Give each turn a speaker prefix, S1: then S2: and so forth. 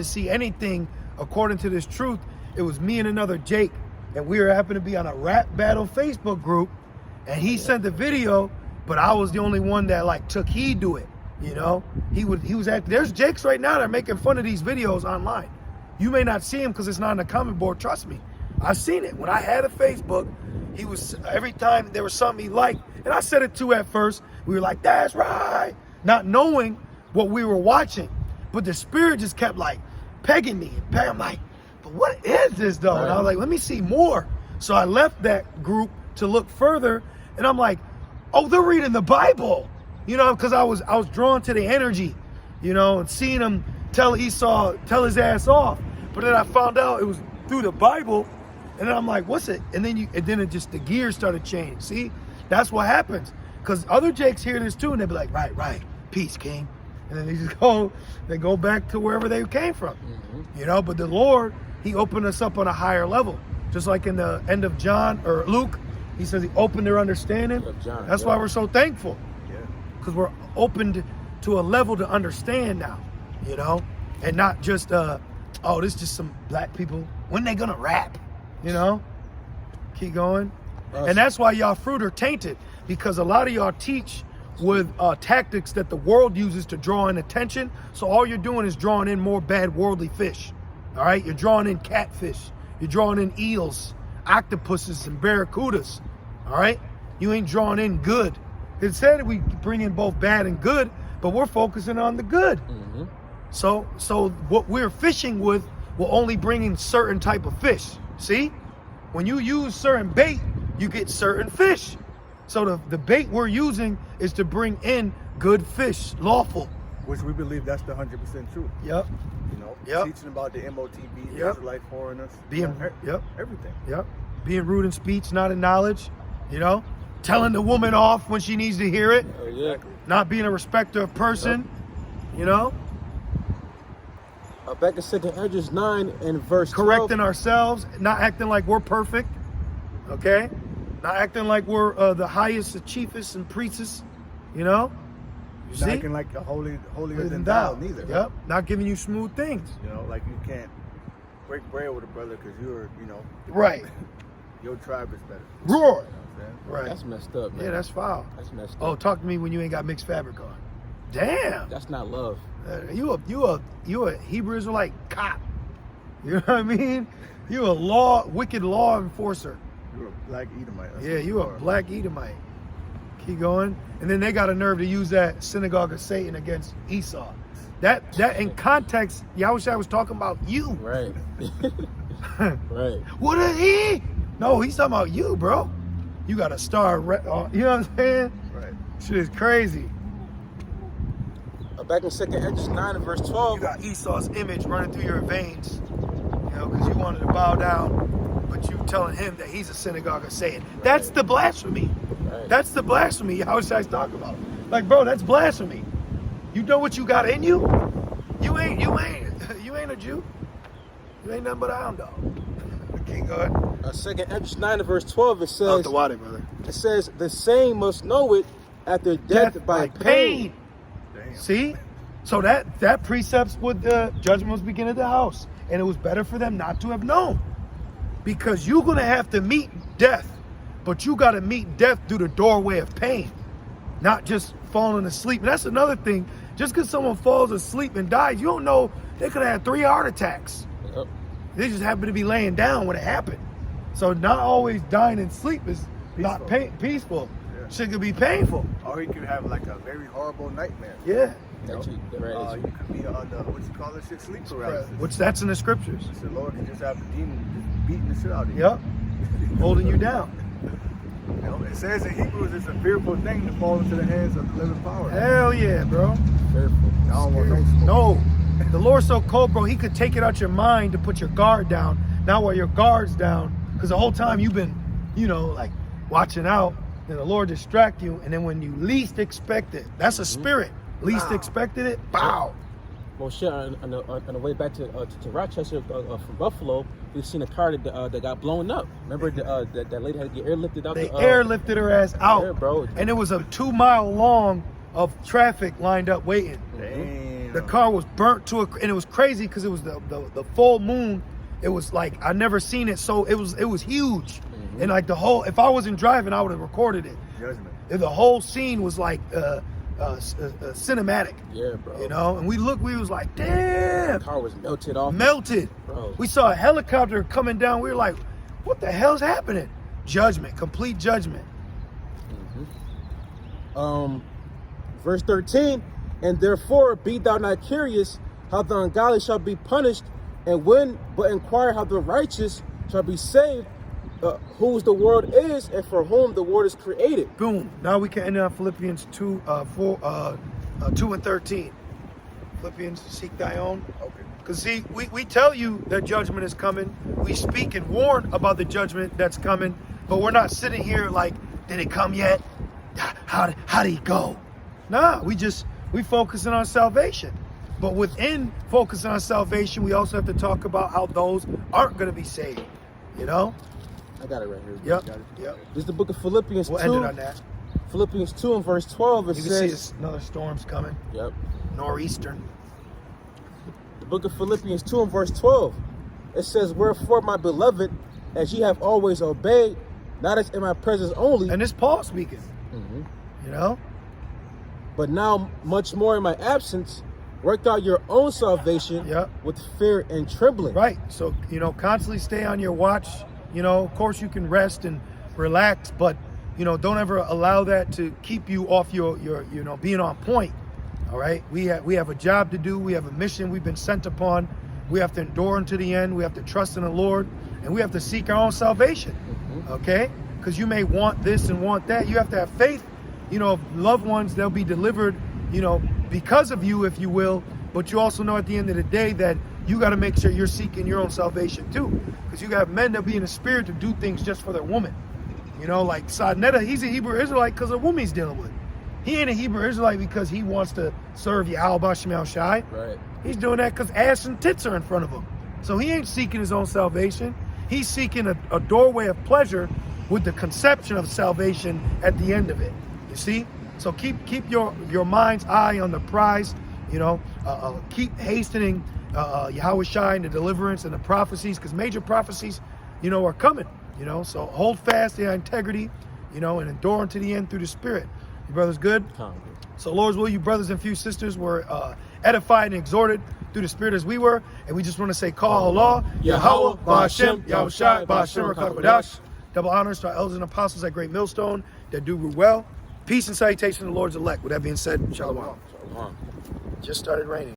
S1: to see anything according to this truth, it was me and another Jake, and we happened to be on a rap battle Facebook group, and he sent the video, but I was the only one that like took heed to it. You know, he was acting. There's Jakes right now that are making fun of these videos online. You may not see him because it's not on the comment board. Trust me, I've seen it. When I had a Facebook, he was, every time there was something he liked, and I said it too at first. We were like, "That's right," not knowing what we were watching, but the spirit just kept like pegging me. I'm like, "But what is this though?" And I was like, "Let me see more." So I left that group to look further, and I'm like, "Oh, they're reading the Bible," you know, because I was drawn to the energy, you know, and seeing him tell Esau, tell his ass off. But then I found out it was through the Bible, and then I'm like, "What's it?" And then the gears started changing. See, that's what happens. Because other Jakes hear this too, and they be like, right, peace, King. And then they go back to wherever they came from, you know. But the Lord, He opened us up on a higher level, just like in the end of John or Luke. He says He opened their understanding. That's why we're so thankful, because we're opened to a level to understand now, you know, and not just this is just some black people. When they gonna rap, you know? Keep going. And that's why y'all fruit are tainted, because a lot of y'all teach with tactics that the world uses to draw in attention. So all you're doing is drawing in more bad worldly fish. All right, you're drawing in catfish, you're drawing in eels, octopuses, and barracudas. All right, you ain't drawing in good. It said we bring in both bad and good, but we're focusing on the good. So what we're fishing with will only bring in certain type of fish. See, when you use certain bait, you get certain fish. So the bait we're using is to bring in good fish, lawful.
S2: Which we believe that's the 100% truth.
S1: Yep.
S2: You know, teaching about the MOTB, the Israelite foreigners, everything.
S1: Yep. Being rude in speech, not in knowledge. You know, telling the woman off when she needs to hear it.
S2: Exactly.
S1: Not being a respecter of person. You know.
S3: Back in 2nd Esdras 9 and verse 12.
S1: Correcting ourselves, not acting like we're perfect. Okay. Not acting like we're the highest, the chiefest, and priestess, you know?
S2: Not acting like a holier than thou neither.
S1: Yep. Not giving you smooth things.
S2: You know, like you can't break bread with a brother because you're, you know.
S1: Right.
S2: Your tribe is better.
S1: Roar.
S2: You know what I'm saying?
S1: Right.
S3: That's messed up, man.
S1: Yeah, that's foul.
S3: That's messed up.
S1: Oh, talk to me when you ain't got mixed fabric on. Damn.
S3: That's not love.
S1: You a Hebrew Israelite cop. You know what I mean? You a wicked law enforcer.
S2: You're a black Edomite.
S1: Yeah, you a black Edomite. Keep going. And then they got a nerve to use that synagogue of Satan against Esau. That in context, Yahushua was talking about you.
S3: Right. Right.
S1: What is he? No, he's talking about you, bro. You got a star. You know what I'm saying?
S2: Right.
S1: Shit is crazy.
S3: Back in 2nd Esdras 9 and verse 12.
S1: You got Esau's image running through your veins. You know, because you wanted to bow down, but you telling him that he's a synagogue of Satan. Right. That's the blasphemy. Right. That's the blasphemy Yahushua's talking about. Like, bro, that's blasphemy. You know what you got in you? You ain't a Jew. You ain't nothing but a hound dog. Okay, go ahead.
S3: 2nd Esdras 9 and verse 12, it says,
S1: Out the water, brother.
S3: It says, the same must know it after death by pain.
S2: Damn.
S1: See? So that precepts with the judgment was beginning at the house. And it was better for them not to have known. Because you're going to have to meet death. But you got to meet death through the doorway of pain. Not just falling asleep. And that's another thing. Just because someone falls asleep and dies, you don't know they could have had 3 heart attacks.
S3: Yep.
S1: They just happen to be laying down when it happened. So not always dying in sleep is not peaceful.
S2: Yeah.
S1: Shit could be painful.
S2: Or you could have like a very horrible nightmare.
S1: Yeah.
S3: That you
S2: You could be on the, what you call this shit, sleep paralysis.
S1: Which that's in the scriptures.
S2: The Lord can just have the demon just beating the shit out of you.
S1: Yep. Holding you down.
S2: You know, it says in Hebrews it's a fearful thing to fall into the hands of the living power.
S1: Hell yeah, bro.
S3: fearful.
S2: I don't want no smoke.
S1: No. The Lord's so cold, bro, he could take it out your mind to put your guard down. Now while your guard's down, because the whole time you've been, you know, like watching out, then the Lord distract you, and then when you least expect it, that's a spirit. Least expected it, bow.
S3: Well, shit, on the way back to Rochester from Buffalo, we've seen a car that got blown up. Remember that lady had to get airlifted out?
S1: They airlifted her ass out,
S3: yeah, bro.
S1: And it was a 2 mile long of traffic lined up waiting.
S2: Damn.
S1: The car was burnt to and it was crazy because it was the full moon. It was like I never seen it, so it was huge, and like the whole. If I wasn't driving, I would have recorded it.
S2: Judgment.
S1: The whole scene was like cinematic.
S3: Yeah, bro.
S1: You know, and we was like, damn.
S3: The car was melted off.
S1: Melted.
S3: Bro.
S1: We saw a helicopter coming down. We were like, what the hell's happening? Judgment, complete judgment.
S3: Verse 13, and therefore be thou not curious how the ungodly shall be punished, and when but inquire how the righteous shall be saved, whose the world is, and for whom the world is created.
S1: Boom. Now we can end on Philippians 2, 2 and 13. Philippians, seek thy own.
S2: Okay.
S1: Because see, we tell you that judgment is coming. We speak and warn about the judgment that's coming, but we're not sitting here like, did it come yet? How did it go? Nah, we focusing on salvation. But within focusing on salvation, we also have to talk about how those aren't going to be saved. You know?
S3: I got it right here.
S1: Yep.
S3: Got it.
S1: Yep.
S3: This is the book of Philippians
S1: We'll
S3: 2.
S1: end it on that.
S3: Philippians 2 and verse 12. It
S1: You can
S3: says,
S1: see it's another storm's coming.
S3: yep.
S1: Nor'eastern.
S3: The book of Philippians 2 and verse 12. It says, wherefore, my beloved, as ye have always obeyed, not as in my presence only,
S1: And it's Paul speaking. You know?
S3: but now much more in my absence, work out your own salvation
S1: Yep.
S3: with fear and trembling.
S1: Right. So, you know, constantly stay on your watch. You know, of course you can rest and relax, but, you know, don't ever allow that to keep you off your you know, being on point. All right. We have a job to do. We have a mission we've been sent upon. We have to endure unto the end. We have to trust in the Lord, and we have to seek our own salvation. Okay? Because you may want this and want that. You have to have faith. You know, of loved ones, they'll be delivered, you know, because of you, if you will. But you also know at the end of the day that you got to make sure you're seeking your own salvation too. Because you got men that be in the spirit to do things just for their woman. You know, like Sadnetta, he's a Hebrew Israelite because of the woman he's dealing with. He ain't a Hebrew Israelite because he wants to serve Yahweh Shem Shai.
S3: Right.
S1: He's doing that because ass and tits are in front of him. So he ain't seeking his own salvation. He's seeking a doorway of pleasure with the conception of salvation at the end of it. You see? So keep your mind's eye on the prize. You know, keep hastening Yahweh Shai and the deliverance and the prophecies, because major prophecies, you know, are coming. You know, so hold fast the integrity, you know, and endure unto the end through the Spirit. You brothers good? So Lord's will, you brothers and few sisters were edified and exhorted through the Spirit as we were. And we just want to say, call Allah, Yahweh, Ba'ashem, Yahweh Shai, Ba'ashem, Rakak. Double honors to our elders and apostles at Great Millstone that do well. Peace and salutation to the Lord's elect. With that being said, shalom.
S3: Shalom.
S1: Just started raining.